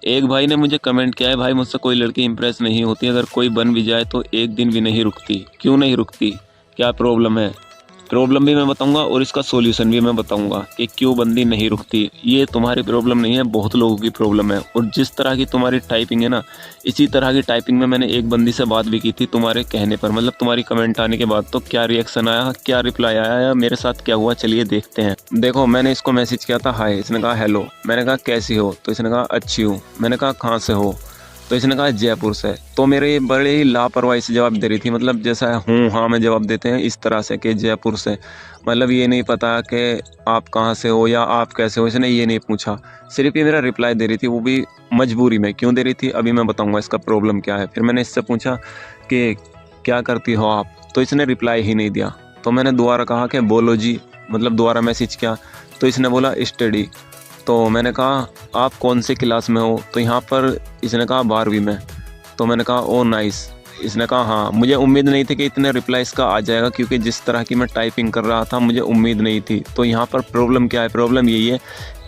एक भाई ने मुझे कमेंट किया है, भाई मुझसे कोई लड़की इंप्रेस नहीं होती, अगर कोई बन भी जाए तो एक दिन भी नहीं रुकती। क्यों नहीं रुकती, क्या प्रॉब्लम है? प्रॉब्लम भी मैं बताऊंगा और इसका सॉल्यूशन भी मैं बताऊंगा कि क्यों बंदी नहीं रुकती। ये तुम्हारी प्रॉब्लम नहीं है, बहुत लोगों की प्रॉब्लम है। और जिस तरह की तुम्हारी टाइपिंग है ना, इसी तरह की टाइपिंग में मैंने एक बंदी से बात भी की थी तुम्हारे कहने पर, मतलब तुम्हारी कमेंट आने के बाद। तो क्या रिएक्शन आया, क्या रिप्लाई आया, या मेरे साथ क्या हुआ, चलिए देखते हैं। देखो, मैंने इसको मैसेज किया था हाय, इसने कहा हेलो। मैंने कहा कैसी हो, तो इसने कहा अच्छी हूँ। मैंने कहा कहाँ से हो, तो इसने कहा जयपुर से। तो मेरे बड़े ही लापरवाही से जवाब दे रही थी, मतलब जैसा हूँ हाँ में जवाब देते हैं इस तरह से कि जयपुर से। मतलब ये नहीं पता कि आप कहाँ से हो या आप कैसे हो, इसने ये नहीं पूछा। सिर्फ ये मेरा रिप्लाई दे रही थी, वो भी मजबूरी में। क्यों दे रही थी अभी मैं बताऊंगा इसका प्रॉब्लम क्या है। फिर मैंने इससे पूछा कि क्या करती हो आप, तो इसने रिप्लाई ही नहीं दिया। तो मैंने दोबारा कहा कि बोलो जी, मतलब दोबारा मैसेज किया, तो इसने बोला स्टडी। तो मैंने कहा आप कौन से क्लास में हो, तो यहाँ पर इसने कहा 12वीं में। तो मैंने कहा ओ नाइस। इसने कहा हाँ। मुझे उम्मीद नहीं थी कि इतने रिप्लाई इसका आ जाएगा, क्योंकि जिस तरह की मैं टाइपिंग कर रहा था मुझे उम्मीद नहीं थी। तो यहाँ पर प्रॉब्लम क्या है, प्रॉब्लम यही है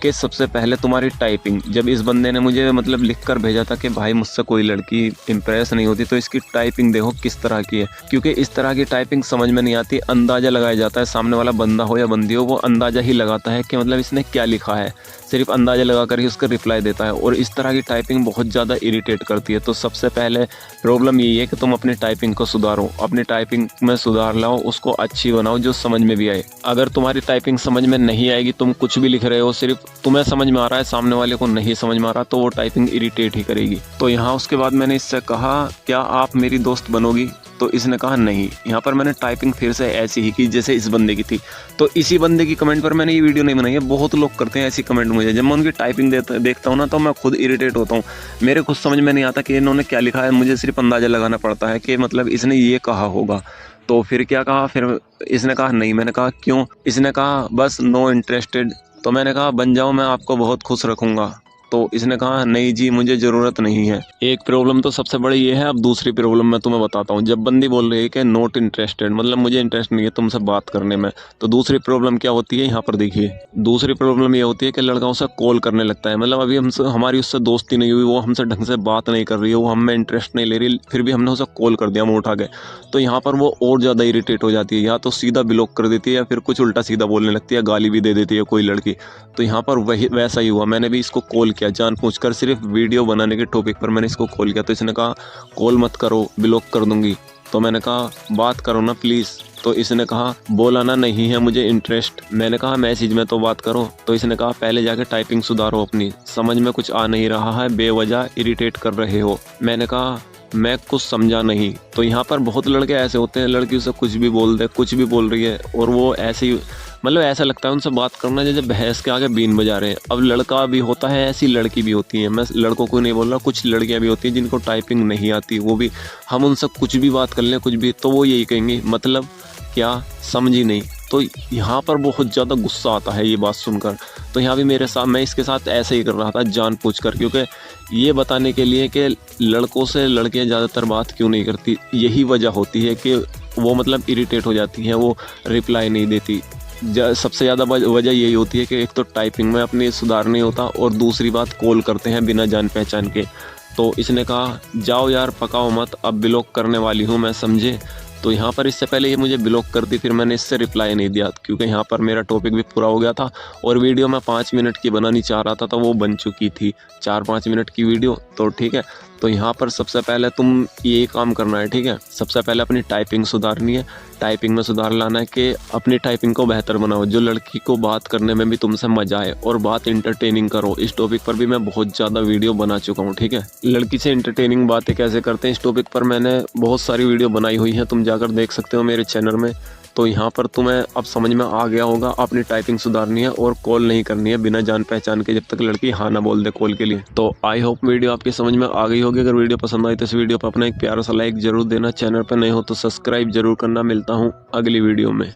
कि सबसे पहले तुम्हारी टाइपिंग। जब इस बंदे ने मुझे मतलब लिख कर भेजा था कि भाई मुझसे कोई लड़की इंप्रेस नहीं होती, तो इसकी टाइपिंग देखो किस तरह की है। क्योंकि इस तरह की टाइपिंग समझ में नहीं आती, अंदाज़ा लगाया जाता है। सामने वाला बंदा हो या बंदी हो, वो अंदाज़ा ही लगाता है कि मतलब इसने क्या लिखा है, सिर्फ अंदाज़ा लगा कर ही उसका रिप्लाई देता है। और इस तरह की टाइपिंग बहुत ज़्यादा इरिटेट करती है। तो सबसे पहले प्रॉब्लम यही है कि तुम अपनी टाइपिंग को सुधारो, अपनी टाइपिंग में सुधार लाओ, उसको अच्छी बनाओ जो समझ में भी आए। अगर तुम्हारी टाइपिंग समझ में नहीं आएगी, तुम कुछ भी लिख रहे हो, सिर्फ तुम्हें समझ में आ रहा है, सामने वाले को नहीं समझ में आ रहा, तो वो टाइपिंग इरिटेट ही करेगी। तो यहाँ उसके बाद मैंने इससे कहा क्या आप मेरी दोस्त बनोगी, तो इसने कहा नहीं। यहाँ पर मैंने टाइपिंग फिर से ऐसी ही की जैसे इस बंदे की थी। तो इसी बंदे की कमेंट पर मैंने ये वीडियो नहीं बनाई है। बहुत लोग करते हैं ऐसी कमेंट मुझे, जब मैं उनकी टाइपिंग देखता हूँ ना, तो मैं खुद इरिटेट होता हूँ। मेरे खुद समझ में नहीं आता कि इन्होंने क्या लिखा है, मुझे सिर्फ अंदाजा लगाना पड़ता है कि मतलब इसने ये कहा होगा। तो फिर क्या कहा, फिर इसने कहा नहीं। मैंने कहा क्यों, इसने कहा बस नो इंटरेस्टेड। तो मैंने कहा बन जाओ, मैं आपको बहुत खुश रखूँगा। तो इसने कहा नहीं जी, मुझे ज़रूरत नहीं है। एक प्रॉब्लम तो सबसे बड़ी ये है। अब दूसरी प्रॉब्लम मैं तुम्हें बताता हूँ। जब बंदी बोल रही है कि नॉट इंटरेस्टेड, मतलब मुझे इंटरेस्ट नहीं है तुमसे बात करने में, तो दूसरी प्रॉब्लम क्या होती है, यहाँ पर देखिए। दूसरी प्रॉब्लम ये होती है कि लड़का उसे कॉल करने लगता है। मतलब अभी हमसे हमारी उससे दोस्ती नहीं हुई, वो हमसे ढंग से बात नहीं कर रही है, वो हमें इंटरेस्ट नहीं ले रही, फिर भी हमने उसे कॉल कर दिया मुँह उठा के। तो यहाँ पर वो और ज़्यादा इरिटेट हो जाती है, या तो सीधा ब्लॉक कर देती है या फिर कुछ उल्टा सीधा बोलने लगती है, गाली भी दे देती है कोई लड़की। तो यहाँ पर वही वैसा ही हुआ। मैंने भी इसको कॉल किया जानबूझकर, सिर्फ वीडियो बनाने के टॉपिक पर मैंने इसको कॉल किया। तो इसने कहा कॉल मत करो, ब्लॉक कर दूंगी। तो मैंने कहा बात करो ना प्लीज़। तो इसने कहा बोला ना नहीं है मुझे इंटरेस्ट। मैंने कहा मैसेज में तो बात करो। तो इसने कहा पहले जाके टाइपिंग सुधारो अपनी, समझ में कुछ आ नहीं रहा है, बेवजह इरिटेट कर रहे हो। मैंने कहा मैं कुछ समझा नहीं। तो यहाँ पर बहुत लड़के ऐसे होते हैं, लड़की उसे कुछ भी बोल दे, कुछ भी बोल रही है, और वो ऐसे ही मतलब ऐसा लगता है उनसे बात करना जैसे भैंस के आगे बीन बजा रहे हैं। अब लड़का भी होता है, ऐसी लड़की भी होती है, मैं लड़कों को नहीं बोल रहा, कुछ लड़कियां भी होती हैं जिनको टाइपिंग नहीं आती। वो भी हम उनसे कुछ भी बात कर लें, कुछ भी, तो वो यही कहेंगे मतलब क्या, समझी नहीं। तो यहाँ पर बहुत ज़्यादा गुस्सा आता है ये बात सुनकर। तो यहाँ भी मेरे साथ, मैं इसके साथ ऐसे ही कर रहा था जानबूझकर, क्योंकि ये बताने के लिए कि लड़कों से लड़कियाँ ज़्यादातर बात क्यों नहीं करती। यही वजह होती है कि वो मतलब इरिटेट हो जाती हैं, वो रिप्लाई नहीं देती। सबसे ज़्यादा वजह यही होती है कि एक तो टाइपिंग में अपनी सुधार नहीं होता, और दूसरी बात कॉल करते हैं बिना जान पहचान के। तो इसने कहा जाओ यार पकाओ मत, अब ब्लॉक करने वाली हूँ मैं, समझे। तो यहाँ पर इससे पहले ये मुझे ब्लॉक करती, फिर मैंने इससे रिप्लाई नहीं दिया, क्योंकि यहाँ पर मेरा टॉपिक भी पूरा हो गया था, और वीडियो मैं 5 मिनट की बनानी चाह रहा था, तो वो बन चुकी थी 4-5 मिनट की वीडियो। तो ठीक है, तो यहाँ पर सबसे पहले तुम ये काम करना है, ठीक है। सबसे पहले अपनी टाइपिंग सुधारनी है, टाइपिंग में सुधार लाना है कि अपनी टाइपिंग को बेहतर बनाओ, जो लड़की को बात करने में भी तुमसे मजा आए, और बात इंटरटेनिंग करो। इस टॉपिक पर भी मैं बहुत ज़्यादा वीडियो बना चुका हूँ, ठीक है। लड़की से इंटरटेनिंग बातें कैसे करते हैं, इस टॉपिक पर मैंने बहुत सारी वीडियो बनाई हुई हैं, तुम जाकर देख सकते हो मेरे चैनल में। तो यहाँ पर तुम्हें अब समझ में आ गया होगा, अपनी टाइपिंग सुधारनी है और कॉल नहीं करनी है बिना जान पहचान के, जब तक लड़की हाँ ना बोल दे कॉल के लिए। तो आई होप वीडियो आपकी समझ में आ गई होगी। अगर वीडियो पसंद आई तो इस वीडियो पर अपना एक प्यारा सा लाइक जरूर देना, चैनल पर नए हो तो सब्सक्राइब जरूर करना। मिलता हूँ अगली वीडियो में।